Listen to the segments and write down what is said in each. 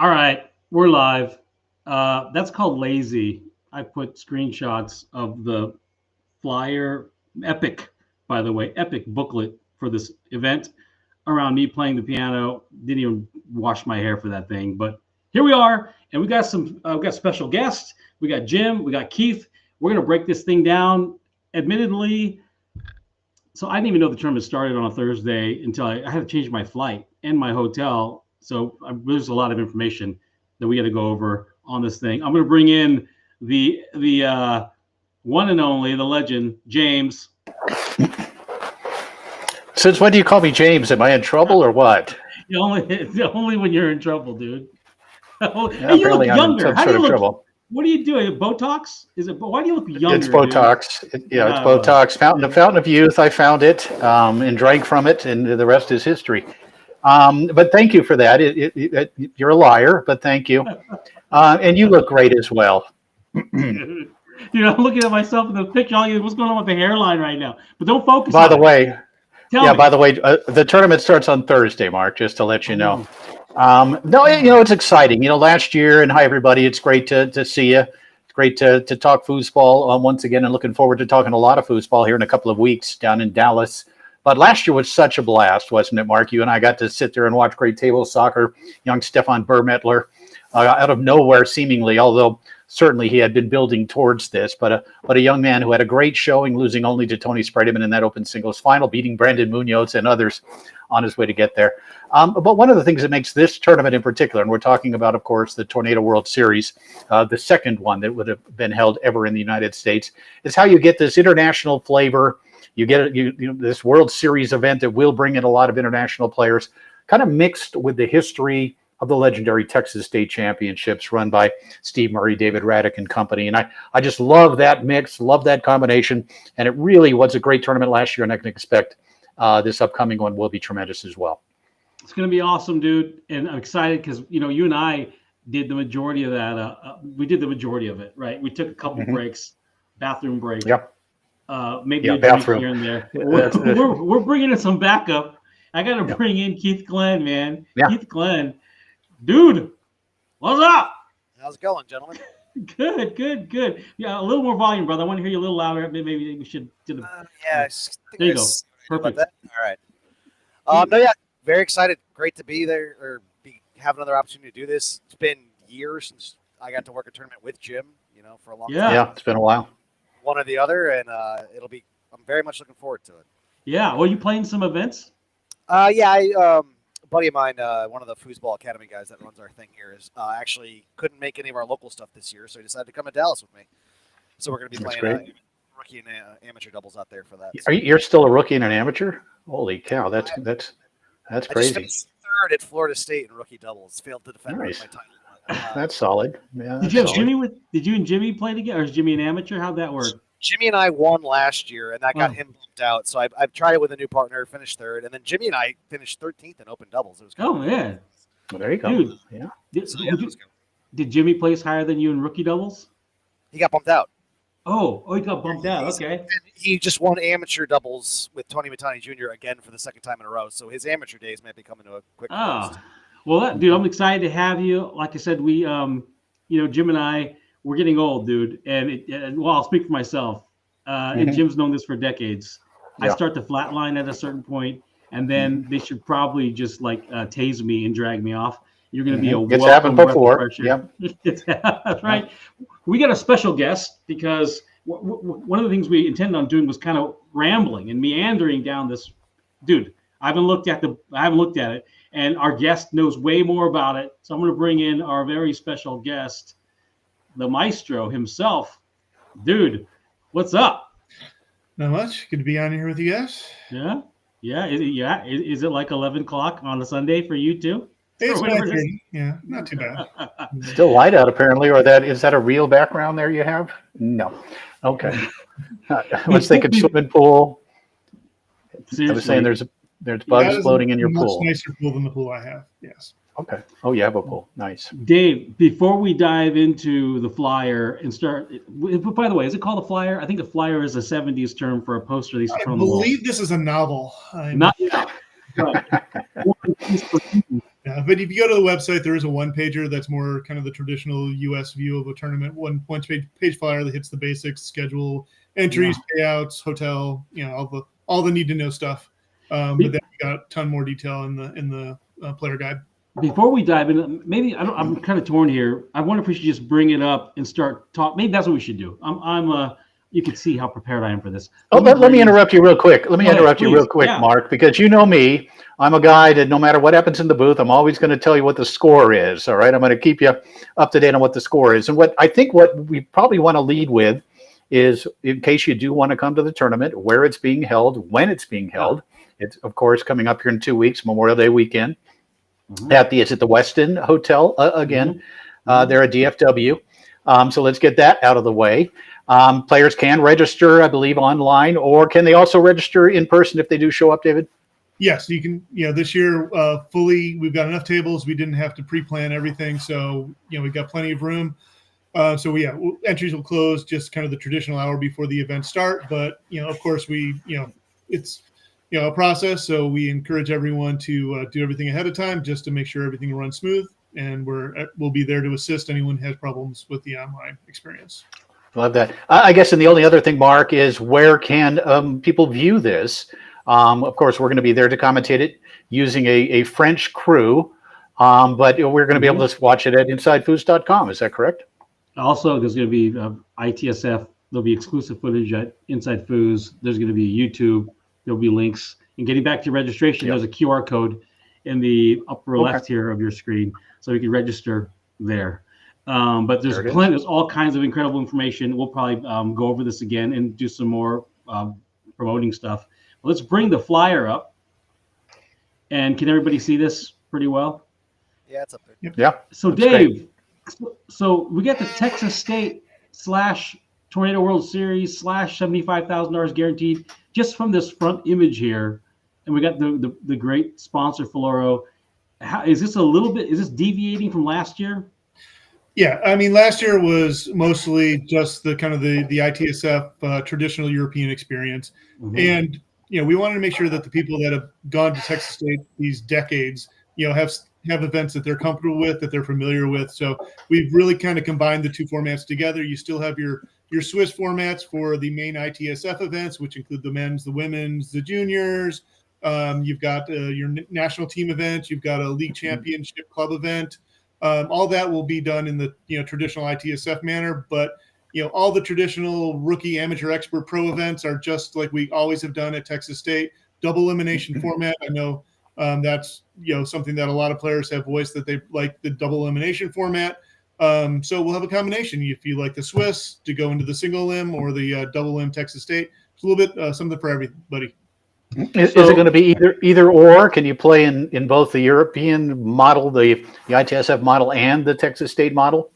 All right, we're live. That's called lazy. I put screenshots of the flyer, epic, by the way, epic booklet for this event around me playing the piano. Didn't even wash my hair for that thing, but here we are, and we got special guests. We got Jim, we got Keith. We're gonna break this thing down. Admittedly, so I didn't even know the tournament started on a Thursday until I had to change my flight and my hotel. So there's a lot of information that we got to go over on this thing. I'm going to bring in the one and only, the legend, James. Since when do you call me James? Am I in trouble or what? Only when you're in trouble, dude. Hey, you look younger. How do you look? Trouble. What are you doing? Botox? Is it? Why do you look younger? It's Botox. It's Botox. Fountain of youth. I found it and drank from it, and the rest is history. But thank you for that. You're a liar, but thank you. And you look great as well. Dude, I'm looking at myself in the picture. What's going on with the hairline right now? But don't focus. By the way, the tournament starts on Thursday, Mark. Just to let you know. No, it's exciting. Last year, and hi everybody. It's great to see you. It's great to talk foosball once again, and looking forward to talking a lot of foosball here in a couple of weeks down in Dallas. But last year was such a blast, wasn't it, Mark? You and I got to sit there and watch great table soccer. Young Stefan Burmettler, out of nowhere, seemingly, although certainly he had been building towards this. But a young man who had a great showing, losing only to Tony Spredeman in that open singles final, beating Brandon Munoz and others on his way to get there. But one of the things that makes this tournament in particular, and we're talking about, of course, the Tornado World Series, the second one that would have been held ever in the United States, is how you get this international flavor. You get this World Series event that will bring in a lot of international players, kind of mixed with the history of the legendary Texas State Championships run by Steve Murray, David Raddick, and company. And I just love that mix, love that combination. And it really was a great tournament last year, and I can expect this upcoming one will be tremendous as well. It's going to be awesome, dude. And I'm excited because, you and I did the majority of that. We did the majority of it, right? We took a couple breaks, bathroom break. Yep. Maybe a drink here and there. We're bringing in some backup. I got to bring in Keith Glenn, man. Yeah. Keith Glenn. Dude, what's up? How's it going, gentlemen? Good. Yeah, a little more volume, brother. I want to hear you a little louder. Maybe we should do the. There you go. Perfect. All right. No, yeah, very excited. Great to be there or have another opportunity to do this. It's been years since I got to work a tournament with Jim, for a long time. Yeah, it's been a while. One or the other, and I'm very much looking forward to it. Yeah. Well, you playing some events? A buddy of mine, one of the Foosball Academy guys that runs our thing here, is actually couldn't make any of our local stuff this year, so he decided to come to Dallas with me. So we're going to be playing rookie and amateur doubles out there for that. You're still a rookie and an amateur? Holy cow, that's crazy. I just finished third at Florida State in rookie doubles. Failed to defend my title. That's solid. Yeah. Did you and Jimmy play together, or is Jimmy an amateur? How'd that work? Jimmy and I won last year, and that got him bumped out. So I've tried it with a new partner, finished third, and then Jimmy and I finished 13th in open doubles. It was man. Well, there you go. Dude, yeah. Did Jimmy place higher than you in rookie doubles? He got bumped out. Oh, he got bumped out. Okay. And he just won amateur doubles with Tony Matani Jr. again for the second time in a row. So his amateur days might be coming to a quick close. Well, dude, I'm excited to have you. Like I said, we, Jim and I, we're getting old, dude. And I'll speak for myself. And Jim's known this for decades. Yeah. I start to flatline at a certain point, and then they should probably just tase me and drag me off. You're going to be a It's happened before. Yep. Right. We got a special guest because one of the things we intended on doing was kind of rambling and meandering down this. Dude, I haven't looked at it, and our guest knows way more about it. So I'm going to bring in our very special guest, the maestro himself. Dude, what's up? Not much. Good to be on here with you guys. Yeah. Is it like 11 o'clock on a Sunday for you too? It's not too bad. Still light out apparently, or is that a real background there you have? No. Okay. I was thinking swimming pool. Seriously. I was saying there's bugs floating in your pool. Much nicer pool than the pool I have. Yes. Okay. Oh, you have a pool. Nice. Dave, before we dive into the flyer and start, by the way, is it called a flyer? I think a flyer is a 70s term for a poster. I believe this is a novel. Not yet. Yeah, but if you go to the website, there is a one-pager that's more kind of the traditional U.S. view of a tournament. One page flyer that hits the basics, schedule, entries, payouts, hotel, all the need to know stuff. But then we got a ton more detail in the player guide. Before we dive in, maybe I'm kind of torn here. I wonder if we should just bring it up and start talk. Maybe that's what we should do. You can see how prepared I am for this. Let me interrupt you real quick. Yeah. Mark, because you know me. I'm a guy that no matter what happens in the booth, I'm always going to tell you what the score is. All right, I'm going to keep you up to date on what the score is. And what we probably want to lead with is, in case you do want to come to the tournament, where it's being held, when it's being held. It's of course coming up here in 2 weeks, Memorial Day weekend. It's at the Westin Hotel again. They're at DFW. So let's get that out of the way. Players can register, I believe, online, or can they also register in person if they do show up, David? Yes, you can. This year, we've got enough tables. We didn't have to pre-plan everything, so we've got plenty of room. Entries will close just kind of the traditional hour before the event start. But of course, it's a process, so we encourage everyone to do everything ahead of time just to make sure everything runs smooth. And we'll be there to assist anyone who has problems with the online experience. Love that. I guess, and the only other thing, Mark, is where can people view this? Of course, we're going to be there to commentate it using a French crew, but we're going to be able to watch it at InsideFoods.com. Is that correct? Also, there's going to be ITSF. There'll be exclusive footage at Inside Foods. There's going to be YouTube. There'll be links. And getting back to your registration, there's a QR code in the upper left here of your screen, so you can register there. But there's all kinds of incredible information. We'll probably go over this again and do some more promoting stuff. Let's bring the flyer up. And can everybody see this pretty well? Yeah, it's up there. Yeah. So Dave, so we got the Texas State / Tornado World Series / $75,000 guaranteed just from this front image here. And we got the great sponsor, Floro. Is this deviating from last year? Yeah, I mean, last year was mostly just the kind of the ITSF traditional European experience. And, we wanted to make sure that the people that have gone to Texas State these decades, have events that they're comfortable with, that they're familiar with. So we've really kind of combined the two formats together. You still have your Swiss formats for the main ITSF events, which include the men's, the women's, the juniors. You've got your national team event. You've got a league championship club event. All that will be done in the traditional ITSF manner, but all the traditional rookie, amateur, expert, pro events are just like we always have done at Texas State. Double elimination format. I know that's something that a lot of players have voiced that they like the double elimination format. So we'll have a combination. If you like the Swiss to go into the single limb or the double limb Texas State, it's a little bit something for everybody. Is it going to be either or? Can you play in both the European model, the ITSF model, and the Texas State model?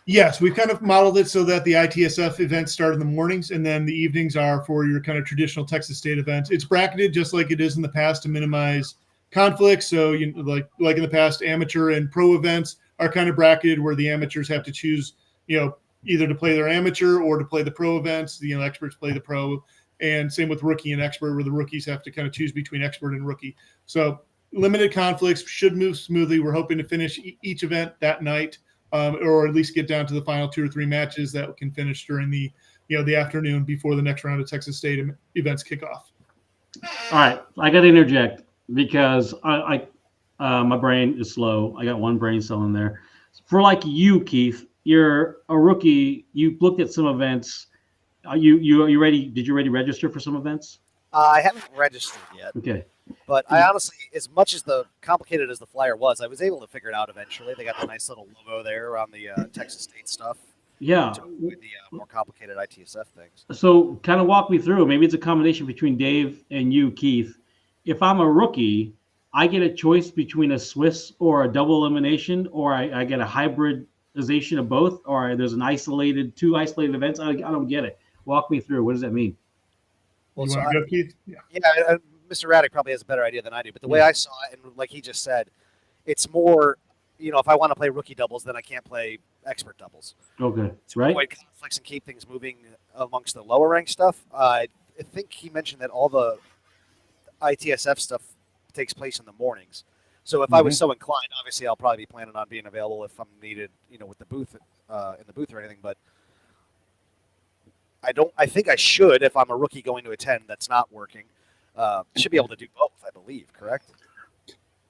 Yes, we've kind of modeled it so that the ITSF events start in the mornings, and then the evenings are for your kind of traditional Texas State events. It's bracketed just like it is in the past to minimize conflicts. So, like in the past, amateur and pro events are kind of bracketed where the amateurs have to choose, either to play their amateur or to play the pro events. The experts play the pro. And same with rookie and expert, where the rookies have to kind of choose between expert and rookie. So limited conflicts, should move smoothly. We're hoping to finish each event that night, or at least get down to the final 2 or 3 matches that can finish during the afternoon before the next round of Texas State events kick off. All right, I got to interject because my brain is slow. I got one brain cell in there. For like you, Keith, you're a rookie. You looked at some events. Are you ready? Did you already register for some events? I haven't registered yet. Okay. But I honestly, as much as the complicated as the flyer was, I was able to figure it out eventually. They got the nice little logo there on the Texas State stuff. Yeah. To avoid the more complicated ITSF things. So kind of walk me through. Maybe it's a combination between Dave and you, Keith. If I'm a rookie, I get a choice between a Swiss or a double elimination, or I get a hybridization of both, or there's two isolated events. I don't get it. Walk me through. What does that mean? Well, you want to go, Keith? Yeah, Mr. Raddick probably has a better idea than I do. But the way I saw it, and like he just said, it's more, if I want to play rookie doubles, then I can't play expert doubles. Okay, to right. avoid conflicts and keep things moving amongst the lower rank stuff. I think he mentioned that all the ITSF stuff takes place in the mornings. So if I was so inclined, obviously I'll probably be planning on being available if I'm needed, with the booth in the booth or anything. But I think I should, if I'm a rookie going to attend that's not working, should be able to do both, I believe, correct?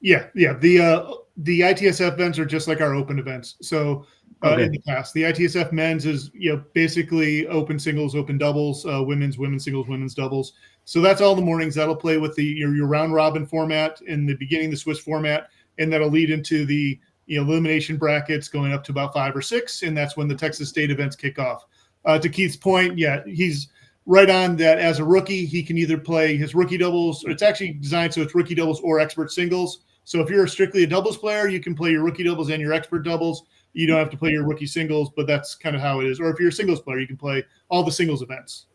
Yeah. The ITSF events are just like our open events. So in the past, the ITSF men's is basically open singles, open doubles, women's singles, women's doubles. So that's all the mornings. That'll play with your round robin format in the beginning, the Swiss format, and that'll lead into the elimination brackets going up to about 5 or 6, and that's when the Texas State events kick off. To Keith's point, he's right on that. As a rookie, he can either play his rookie doubles. It's actually designed so it's rookie doubles or expert singles. So if you're strictly a doubles player, you can play your rookie doubles and your expert doubles. You don't have to play your rookie singles, but that's kind of how it is. Or if you're a singles player, you can play all the singles events.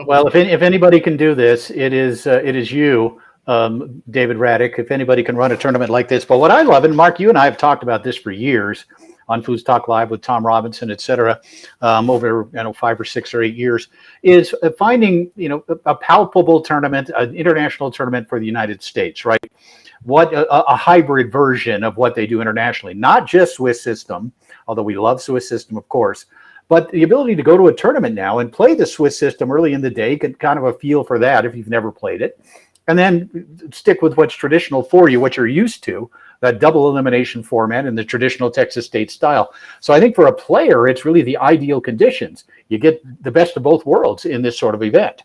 Well, if anybody can do this, it is you, David Raddick. If anybody can run a tournament like this, but what I love, and Mark, you and I have talked about this for years on Foods Talk Live with Tom Robinson, et cetera, over 5 or 6 or 8 years, is finding a palpable tournament, an international tournament for the United States, right? What a hybrid version of what they do internationally, not just Swiss system, although we love Swiss system, of course, but the ability to go to a tournament now and play the Swiss system early in the day, get kind of a feel for that if you've never played it, and then stick with what's traditional for you, what you're used to, that double elimination format and the traditional Texas State style. So I think for a player, it's really the ideal conditions. You get the best of both worlds in this sort of event.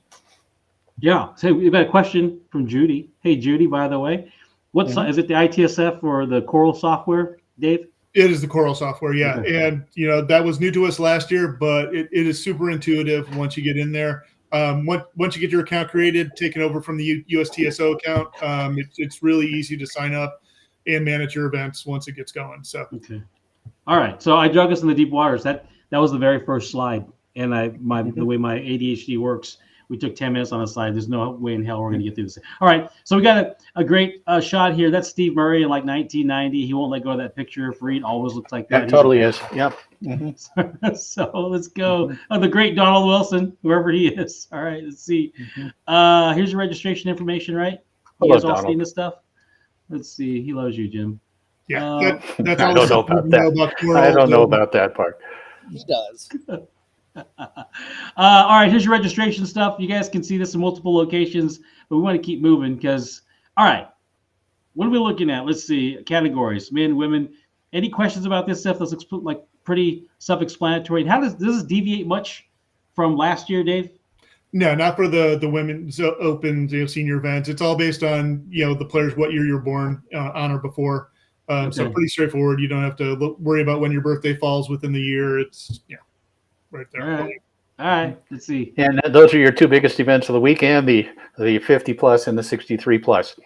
Yeah. So we've got a question from Judy. Hey, Judy, by the way, is it the ITSF or the Coral software, Dave? It is the Coral software, yeah. Okay. And, that was new to us last year, but it is super intuitive once you get in there. Once you get your account created, taken over from the USTSO account, it's really easy to sign up and manage your events once it gets going. So okay, all right. So I drug us in the deep waters. That was the very first slide, and the way my ADHD works, we took 10 minutes on a slide. There's no way in hell we're going to get through this. All right, so we got a great shot here. That's Steve Murray in like 1990. He won't let go of that picture. Fareed always looks like that. That totally is. Yep. So let's go. The great Donald Wilson, whoever he is. All right, let's see. Here's your registration information, right? You guys all seen this stuff? Let's see. He loves you, Jim. Yeah, that's I don't know about that. I don't know about that part. He does. All right, here's your registration stuff. You guys can see this in multiple locations, but we want to keep moving because, all right, what are we looking at? Let's see. Categories, men, women. Any questions about this stuff? That's like pretty self-explanatory. How does this deviate much from last year, Dave? No, not for the women's open senior events. It's all based on the players, what year you're born on or before. So pretty straightforward. You don't have to worry about when your birthday falls within the year. It's right there. All right. Let's see. And those are your two biggest events of the weekend: the 50 plus and the 63 plus.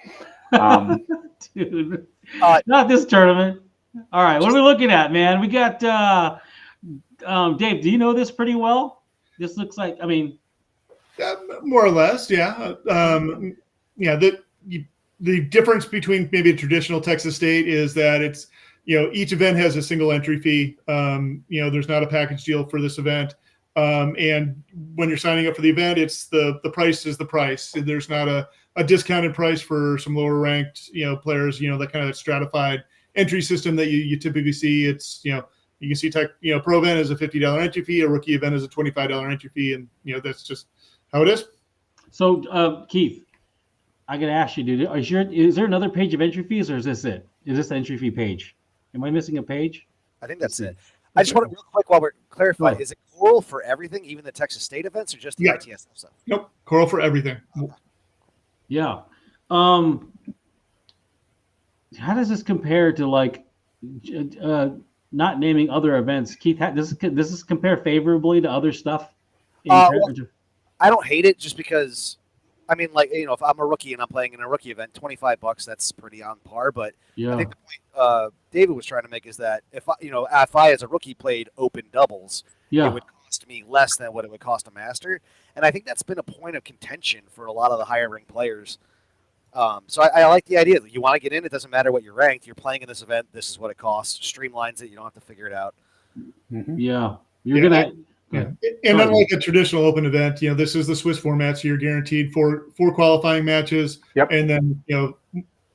Dude, not this tournament. All right, what are we looking at, man? We got Dave. Do you know this pretty well? This looks like, more or less, yeah. The difference between maybe a traditional Texas State is that it's each event has a single entry fee. There's not a package deal for this event, and when you're signing up for the event, it's the price is the price. There's not a discounted price for some lower ranked players. That kind of stratified entry system that you typically see. It's you can see pro event is a $50 entry fee, a rookie event is a $25 entry fee, and that's just how it is. So, Keith, I got to ask you, dude, is there another page of entry fees, or is this it? Is this the entry fee page? Am I missing a page? I think that's it. I just want to real quick while we're clarifying, is it Coral for everything, even the Texas State events, or just the ITSF stuff? Nope, Coral for everything. Okay. Yeah. How does this compare to like not naming other events? Keith, does this compare favorably to other stuff? I don't hate it just because, if I'm a rookie and I'm playing in a rookie event, $25, that's pretty on par. But I think the point David was trying to make is that if I as a rookie played open doubles, it would cost me less than what it would cost a master. And I think that's been a point of contention for a lot of the higher ranked players. So I like the idea that you want to get in. It doesn't matter what you're ranked. You're playing in this event. This is what it costs. Streamlines it. You don't have to figure it out. Yeah. You're going to... Yeah. And unlike a traditional open event, this is the Swiss format, so you're guaranteed four qualifying matches. Yep. And then,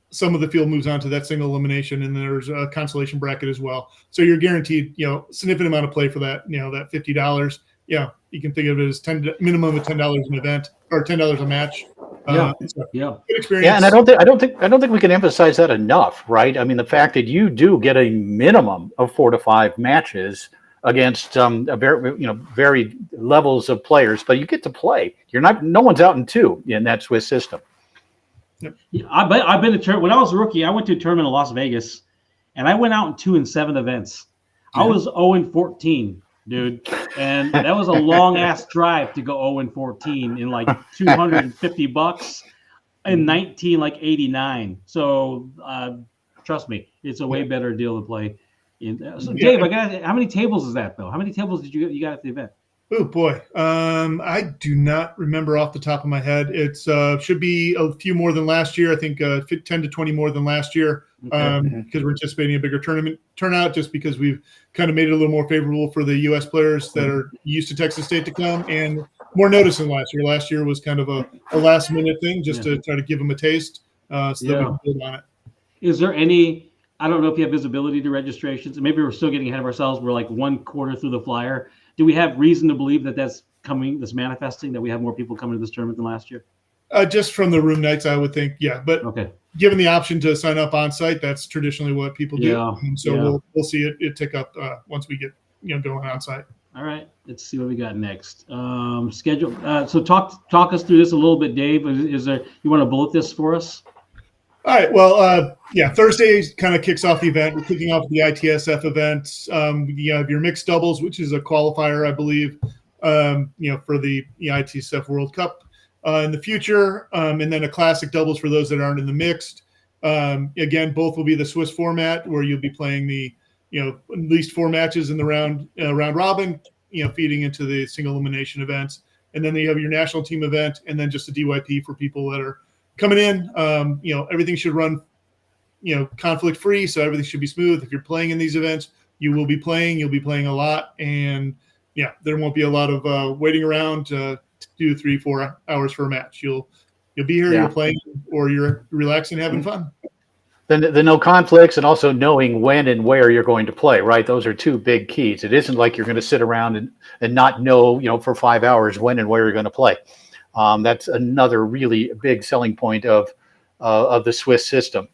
some of the field moves on to that single elimination, and there's a consolation bracket as well. So you're guaranteed, significant amount of play for that, that $50. Yeah, you can think of it as minimum of $10 an event or $10 a match. Yeah, good experience. Yeah, and I don't think we can emphasize that enough, right? I mean, the fact that you do get a minimum of 4 to 5 matches against a varied levels of players, but you get to play. No one's out in 2 in that Swiss system. Yep. I've been to when I was a rookie. I went to a tournament in Las Vegas, and I went out in 2 and 7 events. I was 0 and 14, dude, and that was a long ass drive to go 0 and 14 in like $250 in 1989. So trust me, it's a way better deal to play. So Dave, how many tables is that though? How many tables did you got at the event? Oh boy, I do not remember off the top of my head. It's should be a few more than last year. I think 10 to 20 more than last year, because we're anticipating a bigger turnout, just because we've kind of made it a little more favorable for the U.S. players that are used to Texas State to come, and more notice than last year. Last year was kind of a last minute thing, just to try to give them a taste, so that we can build on it. Is there any? I don't know if you have visibility to registrations. Maybe we're still getting ahead of ourselves. We're like 1/4 through the flyer. Do we have reason to believe that that's manifesting, that we have more people coming to this tournament than last year? Just from the room nights, I would think, yeah. But given the option to sign up on site, that's traditionally what people do. Yeah. And so we'll see it tick up once we get going on site. All right, let's see what we got next. Schedule. So talk us through this a little bit, Dave. Is there, you want to bullet this for us? All right. Well, Thursday kind of kicks off the event. We're kicking off the ITSF event. You have your mixed doubles, which is a qualifier, I believe, for the ITSF World Cup in the future, and then a classic doubles for those that aren't in the mixed. Again, both will be the Swiss format, where you'll be playing the at least 4 matches in the round robin, feeding into the single elimination events, and then you have your national team event, and then just a DYP for people that are coming in. Everything should run, conflict free, so everything should be smooth. If you're playing in these events, you will be playing. You'll be playing a lot, and there won't be a lot of waiting around 2, 3, 4 hours for a match. You'll be here, you're playing, or you're relaxing, having fun. The no conflicts, and also knowing when and where you're going to play, right? Those are 2 big keys. It isn't like you're going to sit around and not know, for 5 hours when and where you're going to play. That's another really big selling point of the Swiss system,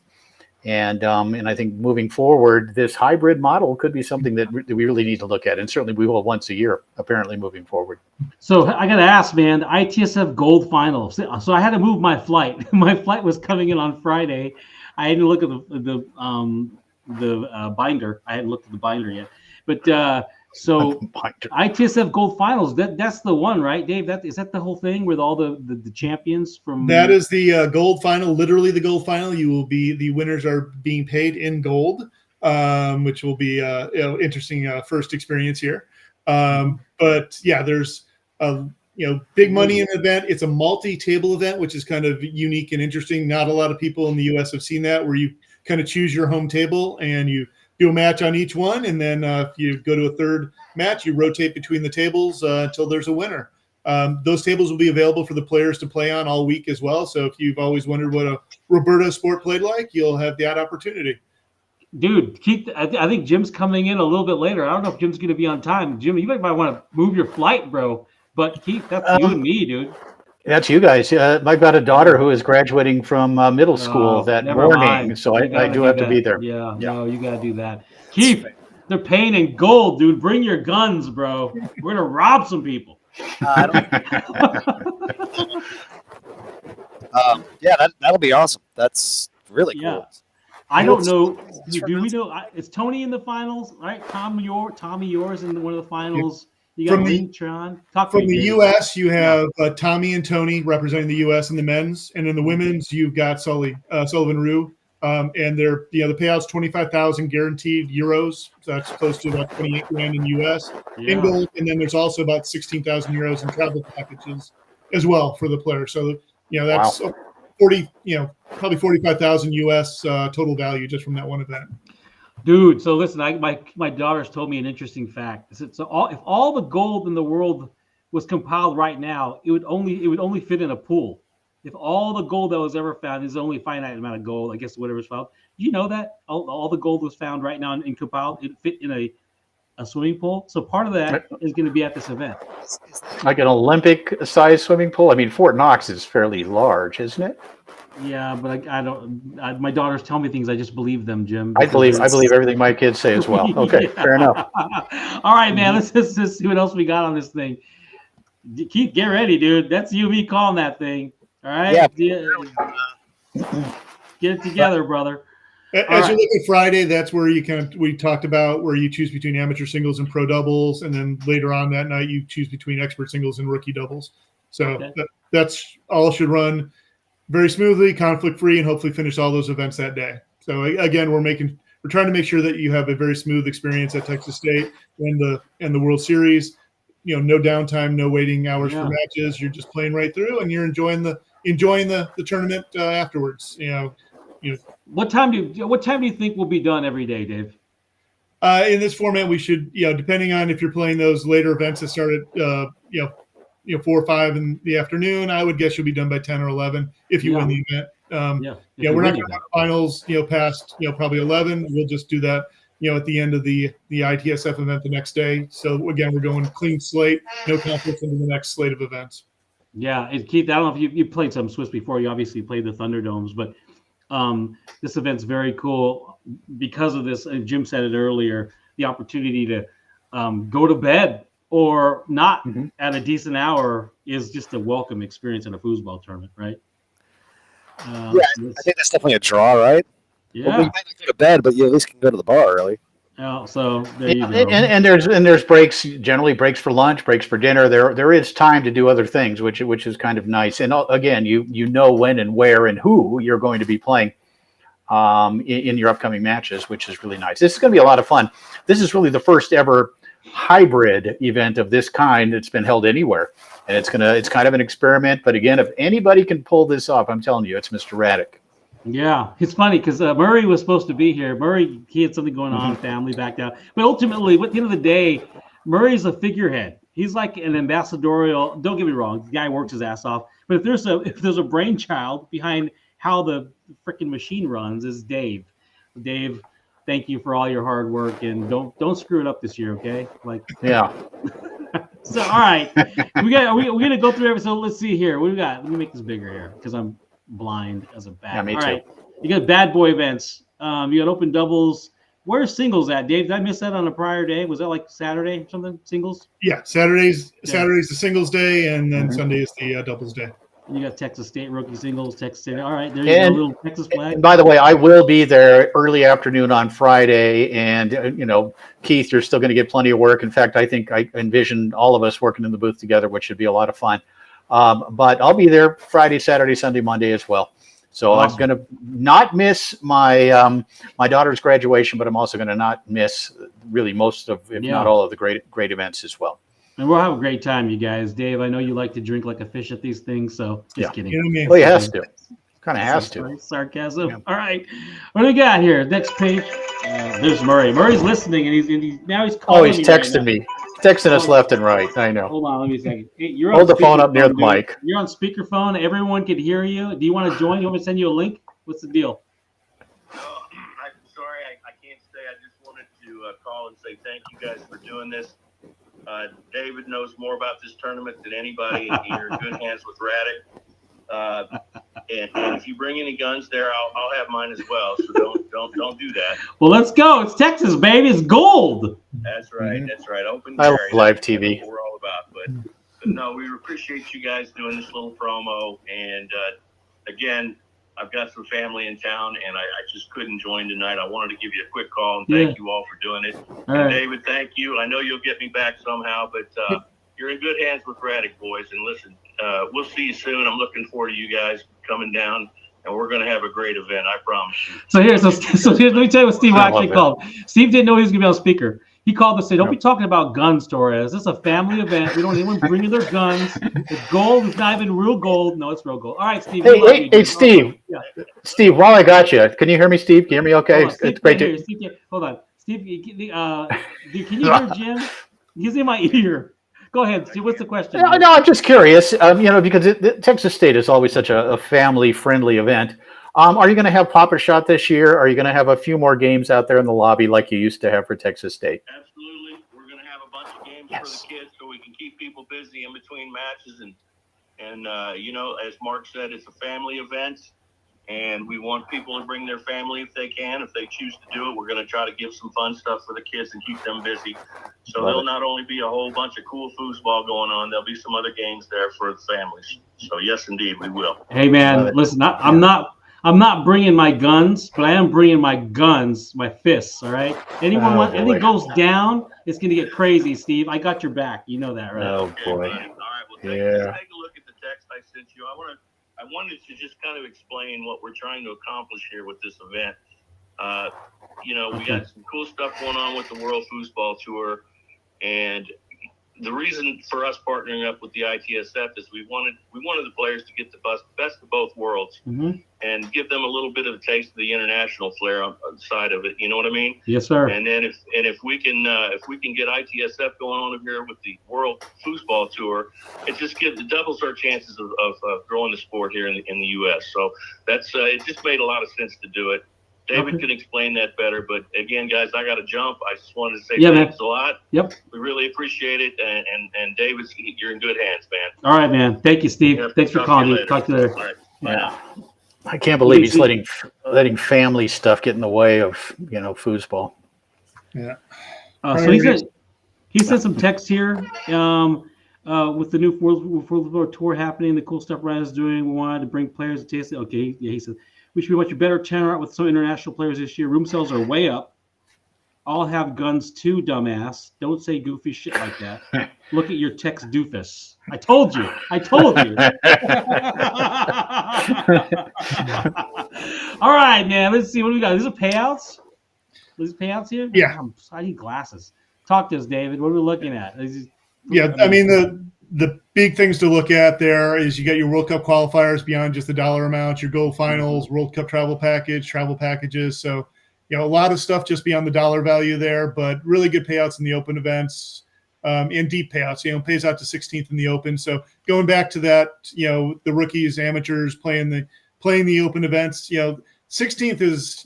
and I think moving forward, this hybrid model could be something that we really need to look at, and certainly we will once a year, apparently, moving forward. So I got to ask, man, the ITSF Gold Finals. So I had to move my flight. My flight was coming in on Friday. I hadn't looked at the binder. I hadn't looked at the binder yet, but. So ITSF Gold Finals, that's the one, right, Dave? Is that the whole thing with all the champions from? That is the gold final, literally the gold final. The winners are being paid in gold, which will be interesting first experience here. But yeah, there's big money in the event. It's a multi-table event, which is kind of unique and interesting. Not a lot of people in the U.S. have seen that, where you kind of choose your home table and you do a match on each one, and then if you go to a third match, you rotate between the tables until there's a winner. Those tables will be available for the players to play on all week as well. So if you've always wondered what a Roberto sport played like, you'll have that opportunity. Dude, Keith, I think Jim's coming in a little bit later. I don't know if Jim's going to be on time. Jim, you might want to move your flight, bro. But Keith, that's you and me, dude. That's you guys. I've got a daughter who is graduating from middle school that morning, so I do have to be there. Yeah, no, you got to do that. Keith, they're paying in gold, dude. Bring your guns, bro. We're going to rob some people. That'll be awesome. That's really cool. I don't know. Do we know? Is Tony in the finals? Right? Tommy Yours in one of the finals. You got from the U.S., you have Tommy and Tony representing the U.S. in the men's, and in the women's, you've got Sullivan Rue, and they're the payouts 25,000 guaranteed euros. So that's close to about 28 grand in U.S. in gold, and then there's also about 16,000 euros in travel packages as well for the player. So that's 40, probably 45,000 U.S. Total value just from that one event. Dude, so listen, my daughter's told me an interesting fact. If all the gold in the world was compiled right now, it would only fit in a pool. if all the gold that was ever found is only a finite amount of gold, I guess whatever's found. You know that all the gold was found right now in Copal. It fit in a swimming pool. So part of that is going to be at this event. Like an Olympic-sized swimming pool. I mean, Fort Knox is fairly large, isn't it? Yeah, but I don't. My daughters tell me things. I just believe them, Jim. I believe everything my kids say as well. Okay, fair enough. All right, man. Let's see what else we got on this thing. Get ready, dude. That's you, me calling that thing. All right. Yeah. Get it together, brother. As you look at Friday, that's where we talked about where you choose between amateur singles and pro doubles, and then later on that night you choose between expert singles and rookie doubles. So that's all should run very smoothly, conflict free, and hopefully finish all those events that day. So again, we're trying to make sure that you have a very smooth experience at Texas State and the World Series. No downtime, no waiting hours for matches. You're just playing right through, and you're enjoying the tournament afterwards. What time do you think will be done every day, Dave? In this format, we should, depending on if you're playing those later events that start at 4 or 5 in the afternoon, I would guess you'll be done by 10 or 11 if you win the event. We're not going to have finals, past probably 11. We'll just do that at the end of the ITSF event the next day. So again, we're going clean slate, no conflicts into the next slate of events. Yeah, and Keith, I don't know if you played some Swiss before. You obviously played the Thunderdomes, but this event's very cool because of this. And Jim said it earlier: the opportunity to go to bed or not at a decent hour is just a welcome experience in a foosball tournament, right? I think that's definitely a draw, right? Yeah, well, we might not go to bed, but you at least can go to the bar early. So there you go. And there's breaks, generally breaks for lunch, breaks for dinner. There is time to do other things, which is kind of nice. And again, you know when and where and who you're going to be playing in your upcoming matches, which is really nice. This is going to be a lot of fun. This is really the first ever hybrid event of this kind that's been held anywhere, and it's kind of an experiment. But again, if anybody can pull this off, I'm telling you, it's Mr. Raddick. Yeah, it's funny because Murray was supposed to be here. Murray, he had something going on, family backed out. But ultimately, at the end of the day, Murray's a figurehead. He's like an ambassadorial. Don't get me wrong, the guy works his ass off. But if there's a brainchild behind how the freaking machine runs, is Dave. Dave, thank you for all your hard work, and don't screw it up this year, okay? Yeah. So all right, we're gonna go through everything. So let's see here. What do we got? Let me make this bigger here because I'm blind as a bat. Yeah, me all too. Right, you got bad boy events. You got open doubles. Where's singles at, Dave? Did I miss that on a prior day? Was that like Saturday or something? Singles? Yeah, Saturday's the singles day, and then Sunday is the doubles day. You got Texas State rookie singles, Texas State. All right, there you go, a little Texas flag. And by the way, I will be there early afternoon on Friday, and Keith, you're still going to get plenty of work. In fact, I think I envision all of us working in the booth together, which should be a lot of fun. But I'll be there Friday, Saturday, Sunday, Monday as well. So awesome. I'm going to not miss my my daughter's graduation, but I'm also going to not miss really most of, if not all of the great events as well. And we'll have a great time, you guys. Dave, I know you like to drink like a fish at these things, so just kidding. Well, he has to. Kind of has to. Sarcasm. Yeah. All right. What do we got here? Next page. There's Murray. Murray's listening, and he's calling. Oh, he's texting me. Texting us left and right. I know. Hold on, let me a second. Hey, hold the phone up near the mic. You're on speakerphone. Everyone can hear you. Do you want to join? You want me to send you a link? What's the deal? I'm sorry, I can't stay. I just wanted to call and say thank you guys for doing this. David knows more about this tournament than anybody, and you're in good hands with Raddick. And if you bring any guns there, I'll have mine as well. So don't do that. Well, let's go. It's Texas, baby. It's gold. That's right. That's right. Open I love carry. live That's TV. what we're all about. But no, we appreciate you guys doing this little promo. And again, I've got some family in town, and I just couldn't join tonight. I wanted to give you a quick call and thank you all for doing it. And David, thank you. I know you'll get me back somehow, but you're in good hands with Raddick, boys. And listen, we'll see you soon. I'm looking forward to you guys coming down, and we're going to have a great event. I promise you. So here, let me tell you what Steve actually called. Steve didn't know he was going to be on speaker. He called and said, don't be talking about guns, Torres. This is a family event. We don't need anyone bringing their guns. The gold is not even real gold. No, it's real gold. All right, Steve. Hey, Steve. Yeah. Steve, while I got you, can you hear me, Steve? Can you hear me okay? It's great to hear. Hold on. Steve, can you hear Jim? He's in my ear. Go ahead, Steve. What's the question? No, I'm just curious. Because Texas State is always such a family-friendly event. Are you going to have Pop-A-Shot this year? Are you going to have a few more games out there in the lobby like you used to have for Texas State? Absolutely. We're going to have a bunch of games for the kids so we can keep people busy in between matches. And as Mark said, it's a family event, and we want people to bring their family if they can. If they choose to do it, we're going to try to give some fun stuff for the kids and keep them busy. So there'll not only be a whole bunch of cool foosball going on, there'll be some other games there for the families. So yes, indeed, we will. Hey man, listen, I'm not bringing my guns, but I am bringing my guns, my fists. All right. Anything goes down, it's gonna get crazy, Steve. I got your back. You know that, right? Oh boy. All right. Well, take a look at the text I sent you. I wanted to just kind of explain what we're trying to accomplish here with this event. We got some cool stuff going on with the World Foosball Tour, and the reason for us partnering up with the ITSF is we wanted the players to get the best of both worlds and give them a little bit of a taste of the international flair on the side of it. You know what I mean? Yes, sir. And then if we can get ITSF going on here with the World Foosball Tour, it doubles our chances of growing the sport here in the U.S. So that's it. Just made a lot of sense to do it. David can explain that better, but again, guys, I got to jump. I just wanted to say thanks a lot. Yep. We really appreciate it, and David, you're in good hands, man. All right, man. Thank you, Steve. Yep. Thanks for calling. Talk to you later. All right. Yeah. I can't believe he's letting family stuff get in the way of foosball. Yeah. So he sent some text here. With the new World Tour happening, the cool stuff Ryan is doing, we wanted to bring players to taste it. Okay, yeah, he said we should be much better turnout with some international players this year. Room sales are way up. All have guns too, dumbass. Don't say goofy shit like that. Look at your text doofus. I told you. All right, man. Let's see what we got. These are payouts. These payouts here. Yeah. I need glasses. Talk to us, David. What are we looking at? Yeah, I mean the big things to look at there is you got your World Cup qualifiers beyond just the dollar amount, your gold finals, World Cup travel packages. So, a lot of stuff just beyond the dollar value there, but really good payouts in the open events and deep payouts. Pays out to 16th in the open. So going back to that, the rookies, amateurs playing the open events. 16th is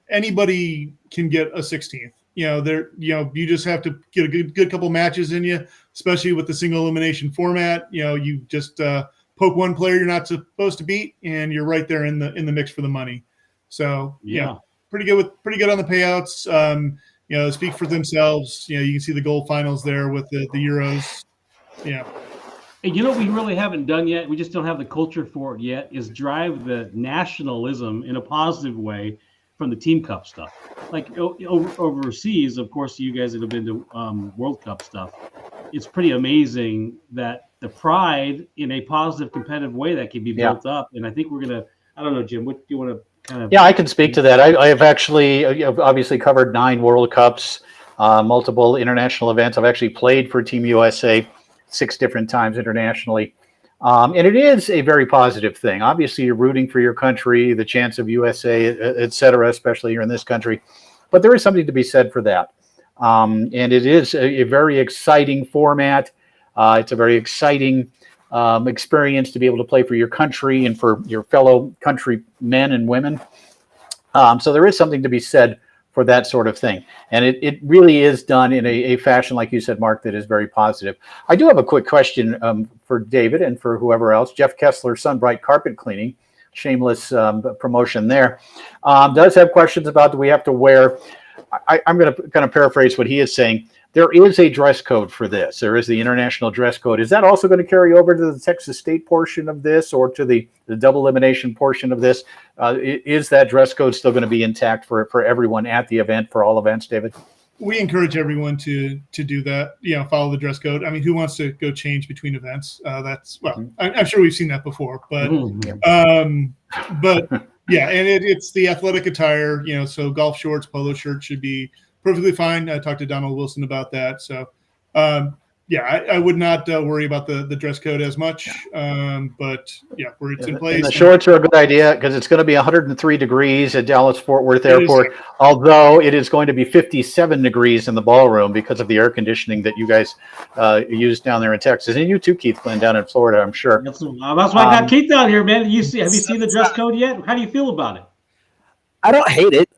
anybody can get a 16th. You just have to get a good couple matches in you, especially with the single elimination format. You just poke one player you're not supposed to beat, and you're right there in the mix for the money. So pretty good on the payouts. Speak for themselves. You can see the gold finals there with the Euros. Yeah. And we really haven't done yet. We just don't have the culture for it yet. Is drive the nationalism in a positive way from the Team Cup stuff. Like overseas, of course, you guys that have been to World Cup stuff, it's pretty amazing that the pride in a positive, competitive way that can be built up. And I think we're going to, I don't know, Jim, what do you want to kind of... Yeah, I can speak to that. I have actually obviously covered 9 World Cups, multiple international events. I've actually played for Team USA 6 different times internationally. And it is a very positive thing. Obviously, you're rooting for your country, the chance of USA, et cetera, especially here in this country. But there is something to be said for that. And it is a very exciting format. It's a very exciting experience to be able to play for your country and for your fellow countrymen and women. So there is something to be said for that sort of thing. And it really is done in a fashion, like you said, Mark, that is very positive. I do have a quick question for David and for whoever else. Jeff Kessler, Sunbright Carpet Cleaning, shameless promotion there, does have questions about, do we have to wear, I'm going to kind of paraphrase what he is saying. There is a dress code for this. There is the international dress code. Is that also going to carry over to the Texas State portion of this or to the double elimination portion of this? Is that dress code still going to be intact for everyone at the event, for all events, David? We encourage everyone to do that, follow the dress code. I mean, who wants to go change between events? I'm sure we've seen that before, but yeah, and it's the athletic attire, so golf shorts, polo shirts should be perfectly fine. I talked to Donald Wilson about that. So, yeah, I would not worry about the dress code as much. But yeah, where it's in place. And the shorts are a good idea because it's going to be 103 degrees at Dallas Fort Worth It is, Airport, although it is going to be 57 degrees in the ballroom because of the air conditioning that you guys use down there in Texas. And you too, Keith Glenn, down in Florida, I'm sure. That's why I got Keith down here, man. Have you seen the dress code yet? How do you feel about it? I don't hate it,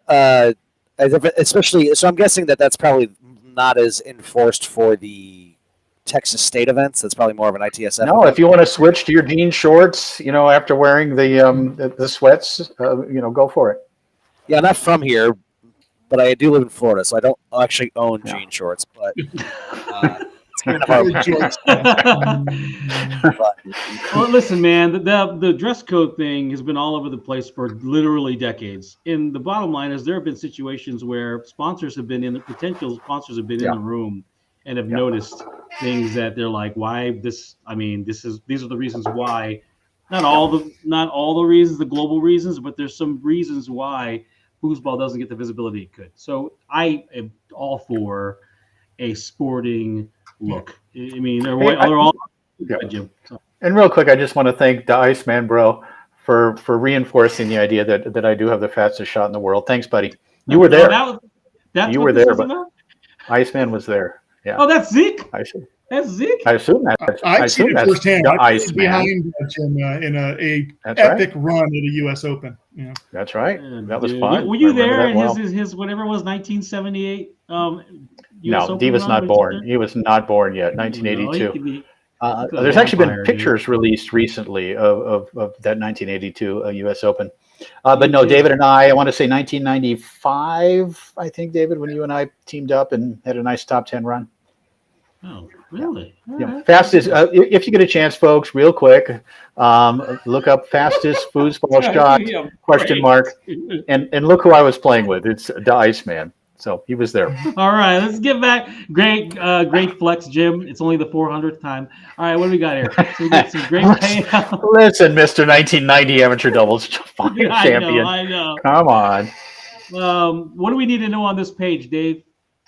especially. So I'm guessing that's probably not as enforced for the Texas State events. That's probably more of an ITSF. No, if you want to switch to your jean shorts, after wearing the sweats, go for it. Yeah, I'm not from here, but I do live in Florida, so I don't actually own jean shorts. But it's kind of Well, listen, man, the dress code thing has been all over the place for literally decades. And the bottom line is there have been situations where potential sponsors have been in the room and have noticed things that they're like, why this? I mean, these are the reasons why. Not all the reasons, the global reasons, but there's some reasons why foosball doesn't get the visibility it could. So I am all for a sporting look. I mean, they're all. Jim. So. And real quick, I just want to thank the Iceman Bro for reinforcing the idea that I do have the fastest shot in the world. Thanks, buddy. You were there. You were there, but Iceman was there. Yeah. Oh, that's Zeke. That's Zeke. I assume that. I've seen it firsthand. I was behind Jim in a epic run at a U.S. Open. Yeah. That's right. That was fun. Were you there in his whatever it was 1978? No, he was not born. He was not born yet. 1982. There's actually been pictures released recently of that 1982 U.S. Open. But no, David and I want to say 1995, I think, David, when you and I teamed up and had a nice top 10 run. Oh, really? Yeah. Right. Fastest, if you get a chance, folks, real quick, look up fastest foosball shot, question mark, and look who I was playing with. It's the Iceman. So he was there. All right, let's get back. Great flex, Jim. It's only the 400th time. All right, what do we got here? So we got some great payouts. Listen, Mr. 1990 amateur doubles champion. I know. Come on. What do we need to know on this page, Dave?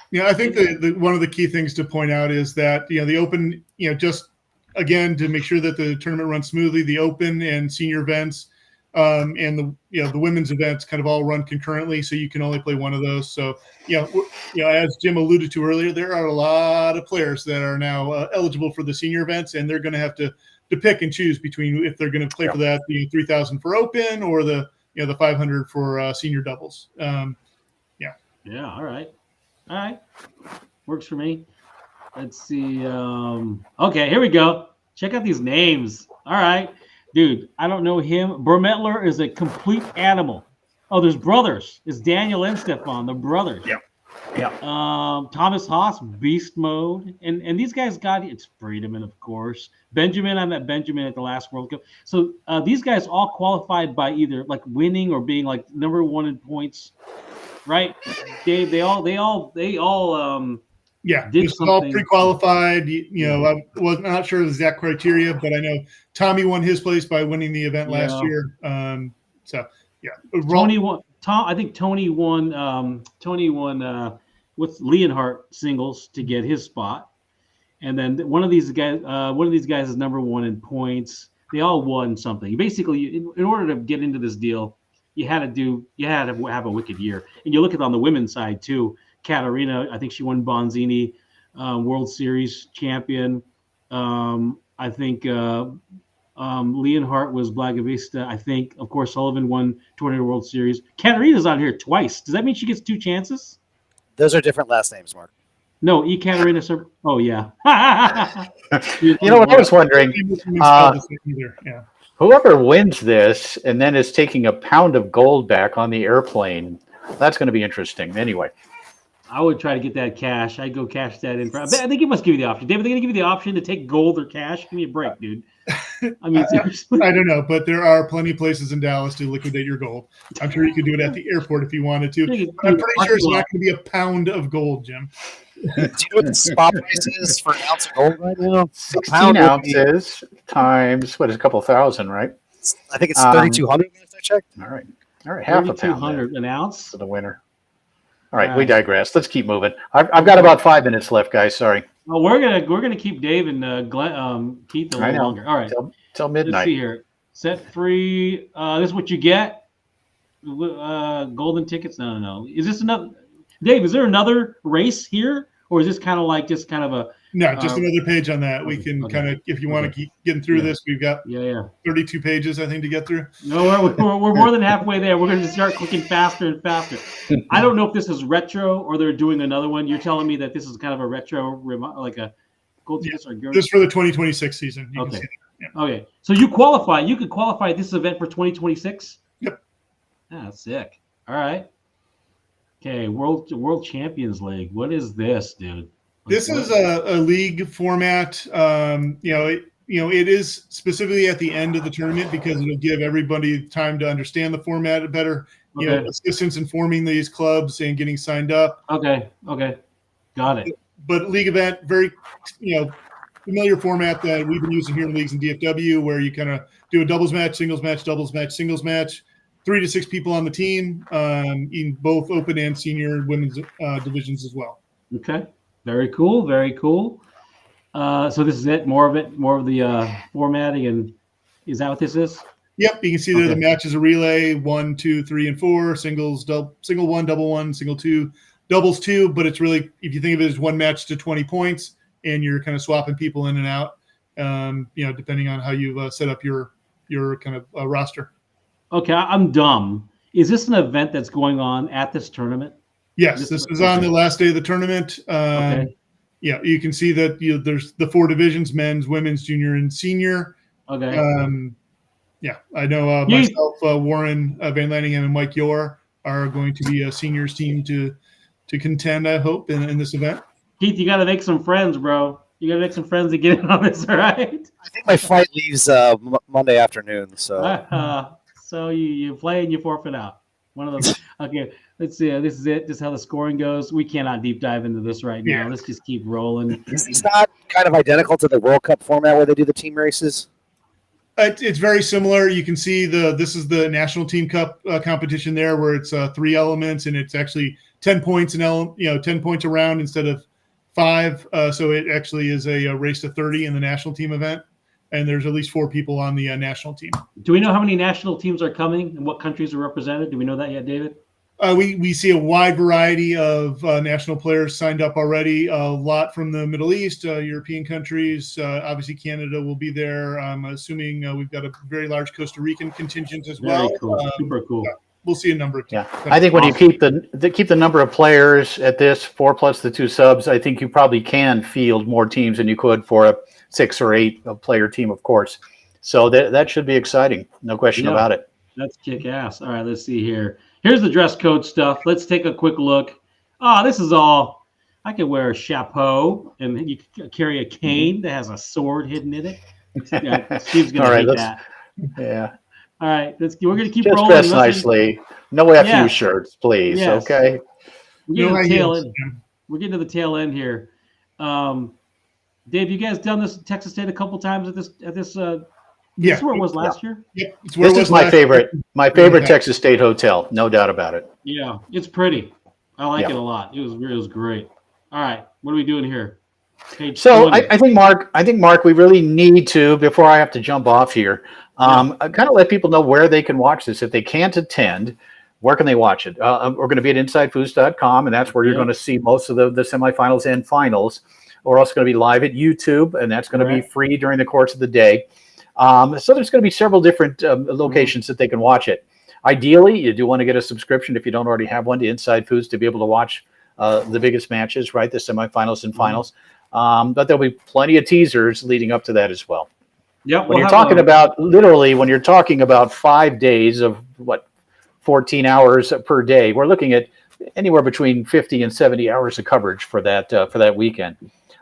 Yeah, I think the one of the key things to point out is that the Open, just again to make sure that the tournament runs smoothly, the Open and senior events. And the women's events kind of all run concurrently, so you can only play one of those. So, as Jim alluded to earlier, there are a lot of players that are now eligible for the senior events, and they're going to have to pick and choose between if they're going to play for that 3,000 for Open or the 500 for senior doubles. Yeah. All right. Works for me. Let's see. Okay, here we go. Check out these names. All right. Dude, I don't know him. Bermetler is a complete animal. Oh, there's brothers. It's Daniel and Stefan, the brothers. Yeah. Thomas Haas, beast mode. And these guys it's Friedemann, of course. Benjamin, I met Benjamin at the last World Cup. So these guys all qualified by either like winning or being like number one in points. Right? Dave, they all this is all pre-qualified. I was not sure of the exact criteria, but I know Tommy won his place by winning the event last year. Tony won. I think Tony won. Tony won with Leonhardt singles to get his spot, and then one of these guys is number one in points. They all won something. Basically, in order to get into this deal, you had to have a wicked year. And you look at it on the women's side too. Katarina, I think she won Bonzini World Series champion. I think Leonhardt was Blagavista. I think, of course, Sullivan won Tornado World Series. Katarina's on here twice. Does that mean she gets two chances? Those are different last names, Mark. No, Katarina. Oh, yeah. What I was wondering? Whoever wins this and then is taking a pound of gold back on the airplane, that's going to be interesting. Anyway. I would try to get that cash. I'd go cash that in. I think you must give you the option. David, they're going to give you the option to take gold or cash? Give me a break, dude. I mean, seriously. I don't know, but there are plenty of places in Dallas to liquidate your gold. I'm sure you could do it at the airport if you wanted to. I'm pretty sure it's not going to be a pound of gold, Jim. Do you know what the spot price is for an ounce of gold right now? 16 ounces times, a couple thousand, right? I think it's 3,200 last I checked. All right, half a pound. 3,200 an ounce for the winner. All right, we digress. Let's keep moving. I've got about 5 minutes left, guys. Sorry. Well, we're gonna keep Dave and Keith a little longer. All right, till midnight. Let's see here. Set free. This is what you get. Golden tickets. No. Is this another? Dave, is there another race here, or is this kind of like just kind of a? No, just another page on that. We can kind of, if you want to keep getting through this, we've got 32 pages, I think, to get through. No, we're more than halfway there. We're going to start clicking faster and faster. I don't know if this is retro or they're doing another one. You're telling me that this is kind of a retro, like a gold tickets or this for the 2026 season. You okay. Can see that. Yeah. Okay. So you qualify. You could qualify this event for 2026. Yep. Ah, sick. All right. Okay. World Champions League. What is this, dude? This is a league format. It is specifically at the end of the tournament because it'll give everybody time to understand the format better. Assistance in forming these clubs and getting signed up. Okay, got it. But league event, very familiar format that we've been using here in leagues in DFW, where you kind of do a doubles match, singles match, doubles match, singles match. 3 to 6 people on the team, in both open and senior women's divisions as well. Okay. Very cool. So this is it. More of the formatting, and is that what this is? Yep. You can see there the match is a relay: 1, 2, 3, and 4. Singles, single 1, double 1, single 2, doubles 2. But it's really, if you think of it as one match to 20 points, and you're kind of swapping people in and out, depending on how you set up your kind of roster. Okay, I'm dumb. Is this an event that's going on at this tournament? Yes, this is on the last day of the tournment. Yeah, you can see that there's the 4 divisions: men's, women's, junior, and senior. Okay. Yeah, I know myself, Warren Van Lanningham, and Mike Yor are going to be a seniors team to contend, I hope, in this event. Keith, you got to make some friends, bro. You got to make some friends to get in on this, all right? I think my flight leaves Monday afternoon, so. So you play and you forfeit out. One of those. Okay, let's see. This is it. This is how the scoring goes. We cannot deep dive into this right now. Let's just keep rolling. Is this not kind of identical to the World Cup format where they do the team races? It's very similar. You can see this is the National Team Cup competition there, where it's 3 elements, and it's actually 10 points 10 points a round instead of 5. So it actually is a race to 30 in the national team event. And there's at least 4 people on the national team. Do we know how many national teams are coming and what countries are represented? Do we know that yet, David? We see a wide variety of national players signed up already. A lot from the Middle East, European countries. Obviously, Canada will be there. I'm assuming we've got a very large Costa Rican contingent as well. Very cool. Super cool. We'll see a number of teams. I think when you keep the number of players at this 4 plus the 2 subs, I think you probably can field more teams than you could for a 6 or 8 player team, of course. So that should be exciting. No question about it. That's kick ass. All right, let's see here. Here's the dress code stuff. Let's take a quick look. This is all. I can wear a chapeau, and you can carry a cane that has a sword hidden in it. Steve's going to hate that. Yeah. All right, we're going to keep just rolling. Dress nicely. No FU shirts, please. Yes. Okay. We're getting to the tail end here. Dave, you guys done this at Texas State a couple times at this? This is where it was last year. Yep. This is my favorite Texas State hotel, no doubt about it. Yeah, it's pretty. I like it a lot. It was great. All right, what are we doing here? Page 20. I think Mark, we really need to, before I have to jump off here, kind of let people know where they can watch this. If they can't attend, where can they watch it? We're going to be at InsideFoods.com, and that's where you're going to see most of the semifinals and finals. We're also going to be live at YouTube, and that's going to be free during the course of the day. So there's going to be several different locations that they can watch it. Ideally, you do want to get a subscription if you don't already have one to Inside Foods to be able to watch the biggest matches, right? The semifinals and finals. But there'll be plenty of teasers leading up to that as well. Yep. When you're talking about 5 days of 14 hours per day, we're looking at anywhere between 50 and 70 hours of coverage for that weekend.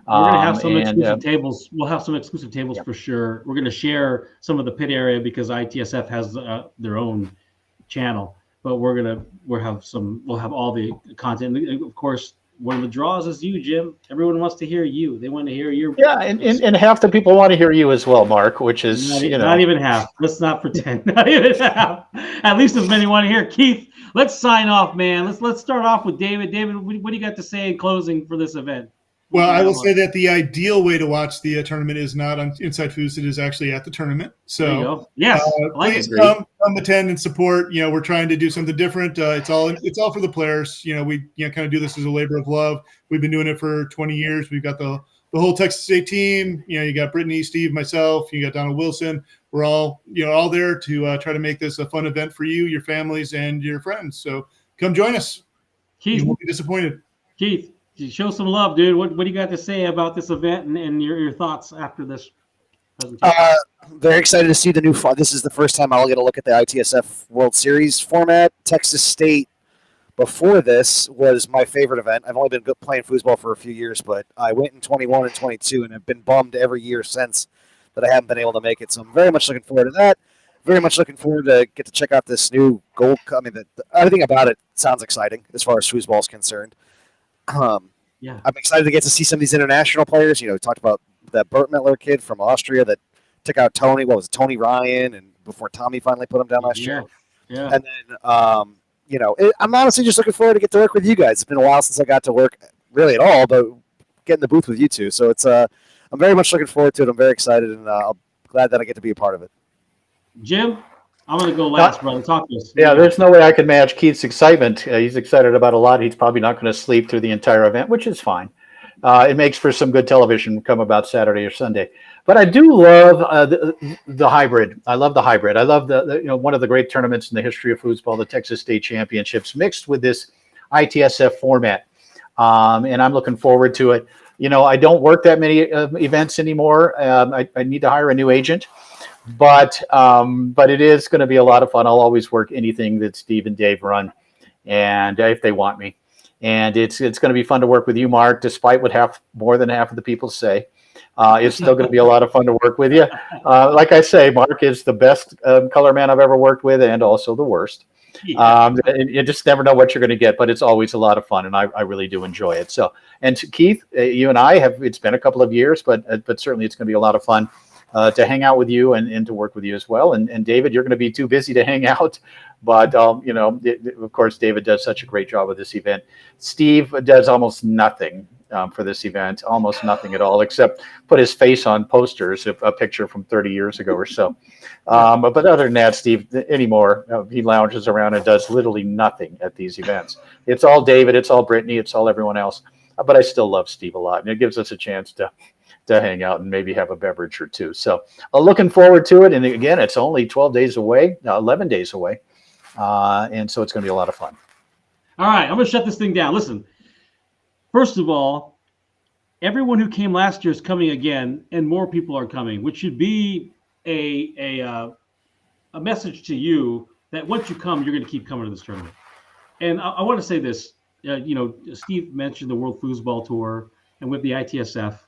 We're going to have some exclusive tables. We'll have some exclusive tables for sure. We're going to share some of the pit area because ITSF has their own channel. But we'll have all the content. And of course, one of the draws is you, Jim. Everyone wants to hear you. They want to hear your. Yeah, and half the people want to hear you as well, Mark. Which is not even half. Let's not pretend. Not even half. At least as many want to hear. Keith, let's sign off, man. Let's start off with David. David, what do you got to say in closing for this event? Well, I will say that the ideal way to watch the tournament is not on Inside Foods. It is actually at the tournament. So, there you go. Yes, please come attend and support. You know, we're trying to do something different. It's all for the players. You know, we kind of do this as a labor of love. We've been doing it for 20 years. We've got the whole Texas State team. You know, you got Brittany, Steve, myself. You got Donald Wilson. We're all all there to try to make this a fun event for you, your families, and your friends. So come join us. Keith, you won't be disappointed. Keith, show some love, dude. What do you got to say about this event and your thoughts after this presentation? Very excited to see the new. This is the first time I'll get a look at the ITSF World Series format. Texas State before this was my favorite event. I've only been playing foosball for a few years, but I went in 21 and 22 and have been bummed every year since that I haven't been able to make it. So I'm very much looking forward to that. Very much looking forward to get to check out this new gold. I mean, everything about it sounds exciting as far as foosball is concerned. I'm excited to get to see some of these international players. You know, we talked about that Burt Mittler kid from Austria that took out Tony. What was it, Tony Ryan? And before Tommy finally put him down last year. Yeah. And then, I'm honestly just looking forward to get to work with you guys. It's been a while since I got to work really at all, but get in the booth with you two. So it's I'm very much looking forward to it. I'm very excited, and I'm glad that I get to be a part of it. Jim, I'm going to go last, brother. Talk to us. Yeah, there's no way I can match Keith's excitement. He's excited about a lot. He's probably not going to sleep through the entire event, which is fine. It makes for some good television come about Saturday or Sunday. But I do love the hybrid. I love the hybrid. I love the one of the great tournaments in the history of foosball, the Texas State Championships, mixed with this ITSF format. And I'm looking forward to it. You know, I don't work that many events anymore. I need to hire a new agent. But it is going to be a lot of fun. I'll always work anything that Steve and Dave run, and if they want me. And it's going to be fun to work with you, Mark, despite what more than half of the people say. It's still going to be a lot of fun to work with you. Like I say, Mark is the best color man I've ever worked with, and also the worst. You just never know what you're going to get, but it's always a lot of fun, and I really do enjoy it. So, and Keith, you and I it's been a couple of years, but certainly it's going to be a lot of fun. To hang out with you and to work with you as well. And David, you're going to be too busy to hang out. But, of course, David does such a great job with this event. Steve does almost nothing for this event, almost nothing at all, except put his face on posters, a picture from 30 years ago or so. But other than that, Steve, anymore, he lounges around and does literally nothing at these events. It's all David, it's all Brittany, it's all everyone else. But I still love Steve a lot. And it gives us a chance to hang out and maybe have a beverage or two. So looking forward to it. And again, it's only 11 days away. And so it's going to be a lot of fun. All right. I'm going to shut this thing down. Listen, first of all, everyone who came last year is coming again, and more people are coming, which should be a message to you that once you come, you're going to keep coming to this tournament. And I want to say this, Steve mentioned the World Foosball Tour and with the ITSF.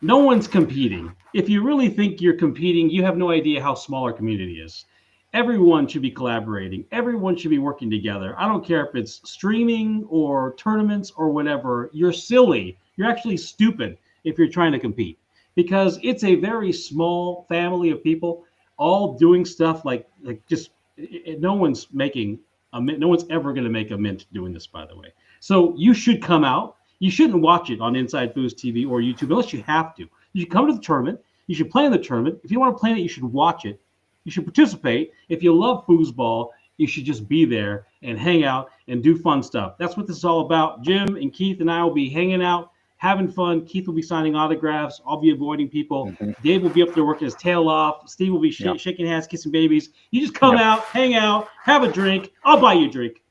No one's competing. If you really think you're competing, you have no idea how small our community is. Everyone should be collaborating. Everyone should be working together. I don't care if it's streaming or tournaments or whatever. You're silly. You're actually stupid if you're trying to compete, because it's a very small family of people all doing stuff like just no one's ever going to make a mint doing this, by the way. So you should come out. You shouldn't watch it on Inside Foods TV or YouTube unless you have to. You should come to the tournament. You should play in the tournament. If you want to play in it, you should watch it. You should participate. If you love foosball, you should just be there and hang out and do fun stuff. That's what this is all about. Jim and Keith and I will be hanging out, having fun. Keith will be signing autographs. I'll be avoiding people. Mm-hmm. Dave will be up there working his tail off. Steve will be shaking hands, kissing babies. You just come out, hang out, have a drink. I'll buy you a drink.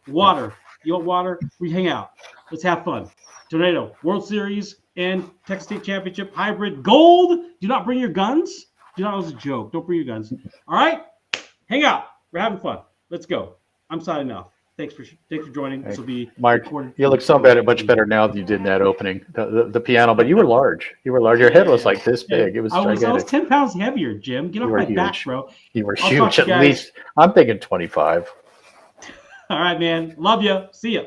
Water. You want water? We hang out. Let's have fun. Tornado, World Series, and Texas State Championship hybrid gold. Do not bring your guns. Do not, it was a joke. Don't bring your guns. All right? Hang out. We're having fun. Let's go. I'm signing off. Thanks for joining. This will be Mark. You look much better now than you did in that opening. The piano, but you were large. Your head was like this big. It was gigantic. I was 10 pounds heavier, Jim. Get off my back, bro. You were huge. At least I'm thinking 25. All right, man. Love you. See ya.